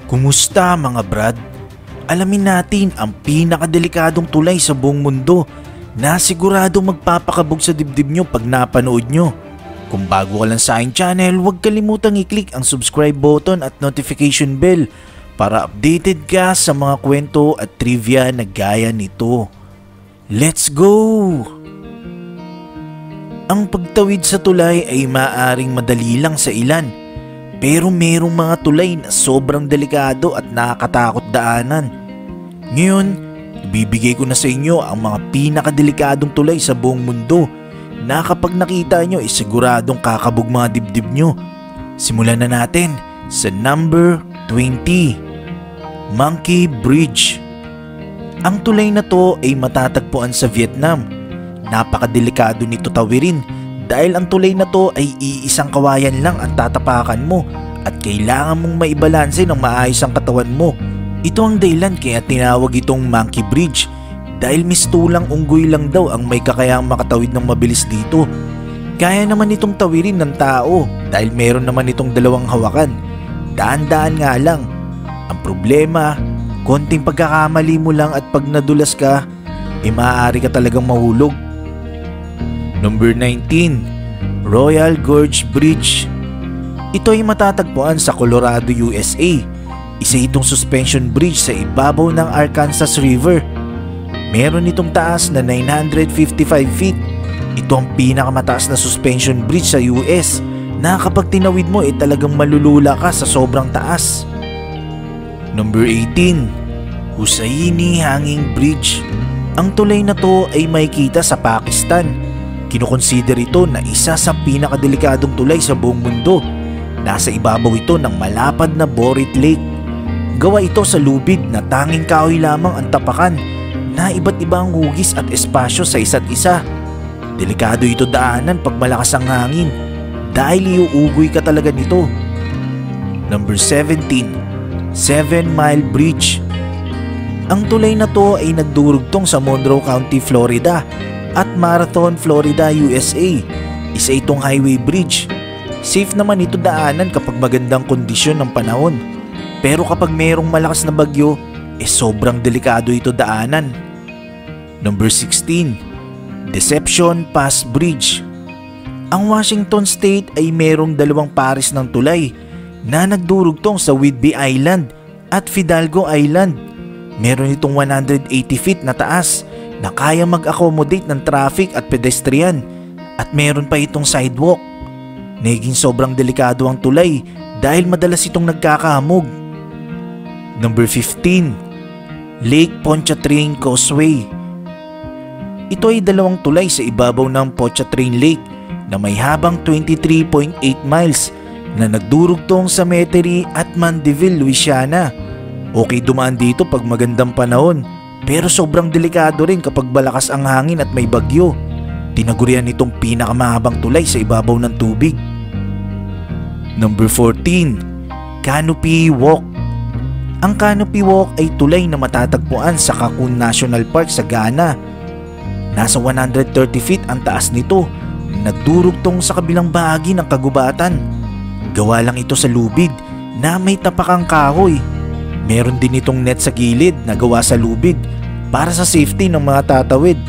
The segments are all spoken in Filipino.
Kumusta mga brad? Alamin natin ang pinakadelikadong tulay sa buong mundo na sigurado magpapakabog sa dibdib nyo pag napanood nyo. Kung bago ka lang sa aking channel, huwag kalimutang i-click ang subscribe button at notification bell para updated ka sa mga kwento at trivia na gaya nito. Let's go! Ang pagtawid sa tulay ay maaaring madali lang sa ilan, pero merong mga tulay na sobrang delikado at nakakatakot daanan. Ngayon, ibibigay ko na sa inyo ang mga pinakadelikadong tulay sa buong mundo na kapag nakita nyo ay siguradong kakabog mga dibdib nyo. Simulan na natin sa number 20, Monkey Bridge. Ang tulay na to ay matatagpuan sa Vietnam. Napakadelikado nito tawirin dahil ang tulay na to ay iisang kawayan lang ang tatapakan mo at kailangan mong maibalanse ng maayos ang katawan mo. Ito ang dahilan kaya tinawag itong Monkey Bridge dahil mistulang unggoy lang daw ang may kakayahang makatawid ng mabilis dito. Kaya naman itong tawirin ng tao dahil meron naman itong dalawang hawakan. Daan-daan nga lang. Ang problema, konting pagkakamali mo lang at pag nadulas ka, maaari ka talagang mahulog. Number 19, Royal Gorge Bridge. Ito ay matatagpuan sa Colorado, USA. Isa itong suspension bridge sa ibabaw ng Arkansas River. Meron itong taas na 955 feet. Ito ang pinakamataas na suspension bridge sa US na kapag tinawid mo ay talagang malulula ka sa sobrang taas. Number 18, Hussaini Hanging Bridge. Ang tulay na to ay makikita sa Pakistan. Kinukonsider ito na isa sa pinakadelikadong tulay sa buong mundo. Nasa ibabaw ito ng malapad na Borit Lake. Gawa ito sa lubid na tanging kahoy lamang ang tapakan na iba't ibang hugis at espasyo sa isa't isa. Delikado ito daanan pag malakas ang hangin dahil iuugoy ka talaga nito. Number 17, 7 Mile Bridge. Ang tulay na to ay nagdurugtong sa Monroe County, Florida at Marathon, Florida, USA. Isa itong highway bridge. Safe naman ito daanan kapag magandang kondisyon ng panahon. Pero kapag mayroong malakas na bagyo, sobrang delikado ito daanan. Number 16, Deception Pass Bridge. Ang Washington State ay mayroong dalawang pares ng tulay na nagdurugtong sa Whidbey Island at Fidalgo Island. Meron itong 180 feet na taas na kaya mag-accommodate ng traffic at pedestrian at meron pa itong sidewalk. Naging sobrang delikado ang tulay dahil madalas itong nagkakahamog. Number 15, Lake Pontchartrain Causeway. Ito ay dalawang tulay sa ibabaw ng Pontchartrain Lake na may habang 23.8 miles na nagdurugtong sa Metairie at Mandeville, Louisiana. Okay dumaan dito pag magandang panahon, pero sobrang delikado rin kapag malakas ang hangin at may bagyo. Tinagurian itong pinakamahabang tulay sa ibabaw ng tubig. Number 14, Canopy Walk. Ang Canopy Walk ay tulay na matatagpuan sa Cocoon National Park sa Ghana. Nasa 130 feet ang taas nito, nagdurugtong sa kabilang bahagi ng kagubatan. Gawa lang ito sa lubid na may tapakang kahoy. Meron din itong net sa gilid na gawa sa lubid para sa safety ng mga tatawid.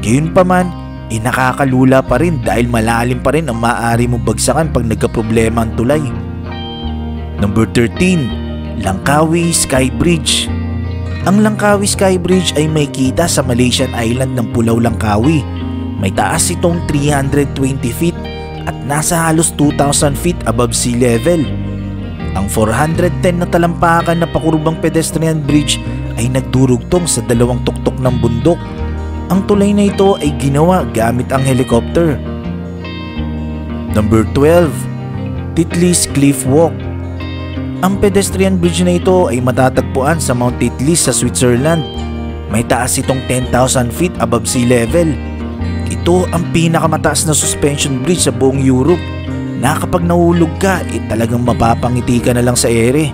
Gayunpaman, nakakalula pa rin dahil malalim pa rin ang maaari mong bagsakan pag nagkaproblema ang tulay. Number 13, Langkawi Sky Bridge. Ang Langkawi Sky Bridge ay may kita sa Malaysian Island ng Pulau Langkawi. May taas itong 320 feet at nasa halos 2,000 feet above sea level. Ang 410 na talampakan na pakurubang pedestrian bridge ay nagdurugtong sa dalawang tuktok ng bundok. Ang tulay na ito ay ginawa gamit ang helicopter. Number 12, Titlis Cliff Walk. Ang pedestrian bridge na ito ay matatagpuan sa Mount Titlis sa Switzerland. May taas itong 10,000 feet above sea level. Ito ang pinakamataas na suspension bridge sa buong Europe na kapag nahulog ka talagang mapapangiti ka na lang sa ere.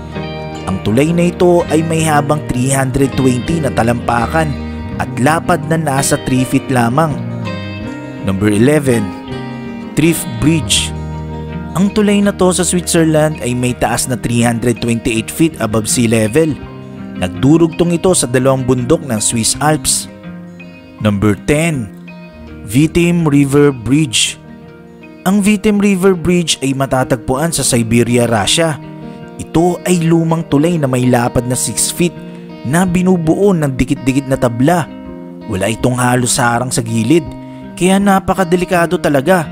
Ang tulay na ito ay may habang 320 na talampakan at lapad na nasa 3 feet lamang. Number 11, Thrift Bridge. Ang tulay na to sa Switzerland ay may taas na 328 feet above sea level. Nagdurugtong ito sa dalawang bundok ng Swiss Alps. Number 10. Vitim River Bridge. Ang Vitim River Bridge ay matatagpuan sa Siberia, Russia. Ito ay lumang tulay na may lapad na 6 feet na binubuo ng dikit-dikit na tabla. Wala itong halos harang sa gilid, kaya napakadelikado talaga.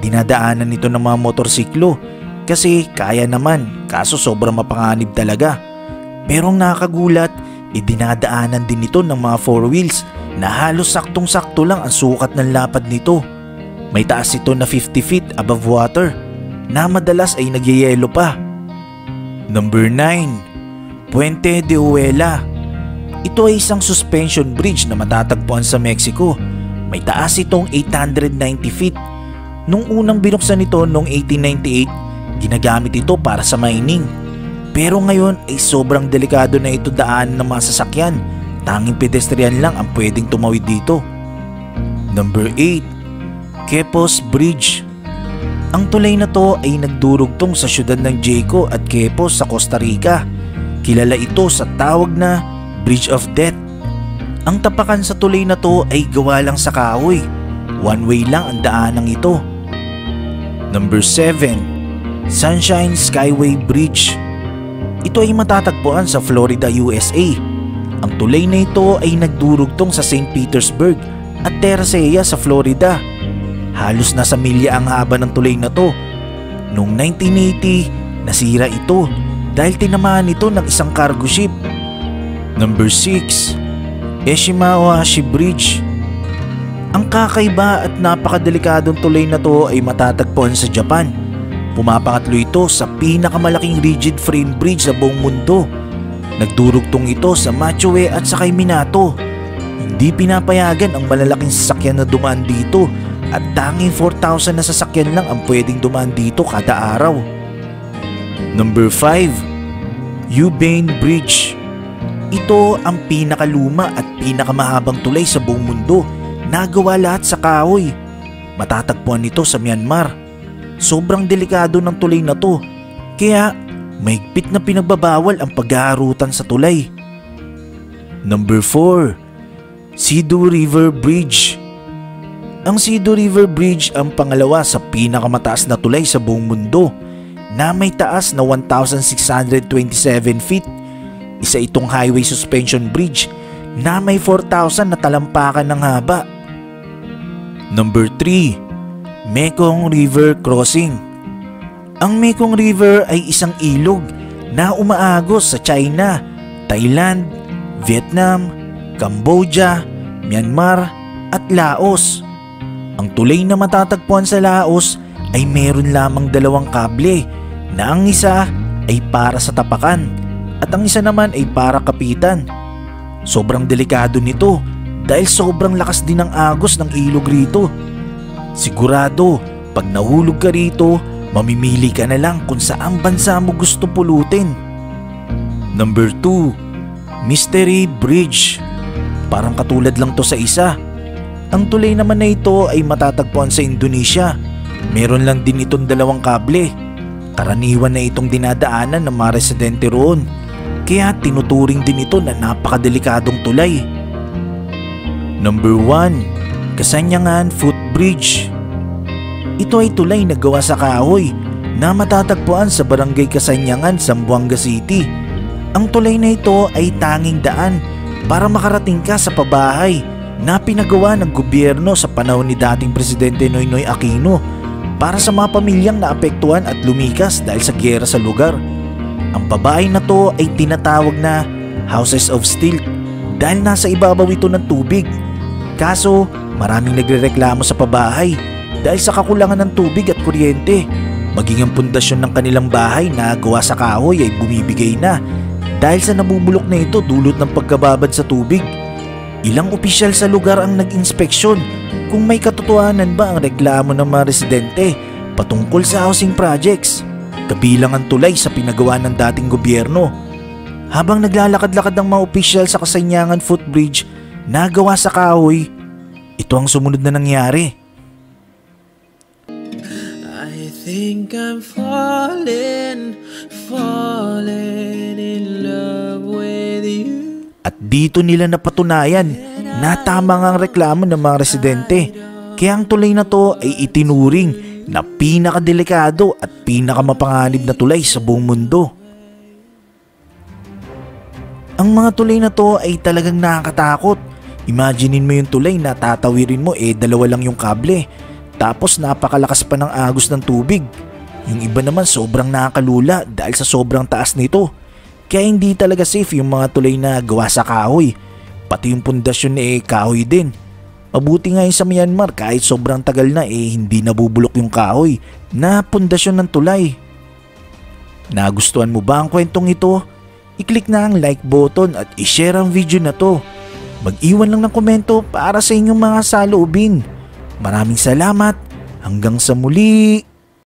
Dinadaanan nito ng mga motorsiklo kasi kaya naman, kaso sobrang mapanganib talaga. Pero ang nakakagulat, dinadaanan din ito ng mga 4 wheels na halos saktong-sakto lang ang sukat ng lapad nito. May taas ito na 50 feet above water na madalas ay nagyayelo pa. Number 9. Puente de Uela. Ito ay isang suspension bridge na matatagpuan sa Mexico. May taas itong 890 feet. Nung unang binuksan ito noong 1898, ginagamit ito para sa mining. Pero ngayon ay sobrang delikado na ito daan ng mga sasakyan. Tanging pedestrian lang ang pwedeng tumawid dito. Number 8. Quepos Bridge. Ang tulay na to ay nagdurugtong sa siyudad ng Jaco at Quepos sa Costa Rica. Kilala ito sa tawag na Bridge of Death. Ang tapakan sa tulay na to ay gawa lang sa kahoy. One way lang ang daanang ito. Number 7. Sunshine Skyway Bridge. Ito ay matatagpuan sa Florida, USA. Ang tulay na ito ay nagdurugtong sa St. Petersburg at Tercea sa Florida. Halos nasa milya ang haba ng tulay na to. Noong 1980, nasira ito dahil tinamaan ito ng isang cargo ship. Number 6. Eshimawashi Bridge. Ang kakaiba at napakadelikadong tulay na to ay matatagpuan sa Japan. Pumapangatlo ito sa pinakamalaking rigid frame bridge sa buong mundo. Nagdurugtong ito sa Machoe at sa kay Minato. Hindi pinapayagan ang malalaking sasakyan na dumaan dito at tanging 4,000 na sasakyan lang ang pwedeng dumaan dito kada araw. Number 5. Urbane Bridge. Ito ang pinakaluma at pinakamahabang tulay sa buong mundo. Nagawa lahat sa kahoy. Matatagpuan ito sa Myanmar. Sobrang delikado ng tulay na to, kaya mahigpit na pinagbabawal ang paghaharutan sa tulay. Number 4. Sidu River Bridge. Ang Sidu River Bridge ang pangalawa sa pinakamataas na tulay sa buong mundo na may taas na 1,627 feet. Isa itong highway suspension bridge na may 4,000 na talampakan ng haba. Number 3. Mekong River Crossing. Ang Mekong River ay isang ilog na umaagos sa China, Thailand, Vietnam, Cambodia, Myanmar at Laos. Ang tulay na matatagpuan sa Laos ay meron lamang 2 kable na ang isa ay para sa tapakan at ang isa naman ay para kapitan. Sobrang delikado nito dahil sobrang lakas din ng agos ng ilog rito. Sigurado, pag nahulog ka rito, mamimili ka na lang kung saan bansa mo gusto pulutin. Number 2. Mystery Bridge. Parang katulad lang to sa isa. Ang tulay naman na ito ay matatagpuan sa Indonesia. Meron lang din itong 2 kable. Karaniwan na itong dinadaanan ng mga residente roon. Kaya tinuturing din ito na napakadelikadong tulay. Number 1. Kasanyangan Footbridge. Ito ay tulay na gawa sa kahoy na matatagpuan sa Barangay Kasanyangan, Zamboanga City. Ang tulay na ito ay tanging daan para makarating ka sa pabahay na pinagawa ng gobyerno sa panahon ni dating Presidente Noynoy Aquino para sa mga pamilyang naapektuhan at lumikas dahil sa giyera sa lugar. Ang pabahay na to ay tinatawag na Houses of Steel dahil nasa ibabaw ito ng tubig. Kaso maraming nagrereklamo sa pabahay dahil sa kakulangan ng tubig at kuryente. Maging ang pundasyon ng kanilang bahay na gawa sa kahoy ay bumibigay na dahil sa nabubulok na ito dulot ng pagkababad sa tubig. Ilang opisyal sa lugar ang nag-inspeksyon kung may katotohanan ba ang reklamo ng mga residente patungkol sa housing projects. Kabilang ang tulay sa pinagawa ng dating gobyerno. Habang naglalakad-lakad ang mga opisyal sa Kasanyangan Footbridge na gawa sa kahoy, ito ang sumunod na nangyari. think I'm falling in love with you. At dito nila napatunayan na tama nga ang reklamo ng mga residente. Kaya ang tulay na to ay itinuring na pinakadelikado at pinakamapanganib na tulay sa buong mundo. Ang mga tulay na to ay talagang nakakatakot. Imaginein mo yung tulay na tatawirin mo dalawa lang yung kable. Tapos napakalakas pa ng agos ng tubig. Yung iba naman sobrang nakakalula dahil sa sobrang taas nito. Kaya hindi talaga safe yung mga tulay na gawa sa kahoy. Pati yung pundasyon kahoy din. Mabuti nga sa Myanmar kahit sobrang tagal na hindi nabubulok yung kahoy na pundasyon ng tulay. Nagustuhan mo ba ang kwentong ito? I-click na ang like button at i-share ang video na to. Mag-iwan lang ng komento para sa inyong mga saloobin. Maraming salamat. Hanggang sa muli.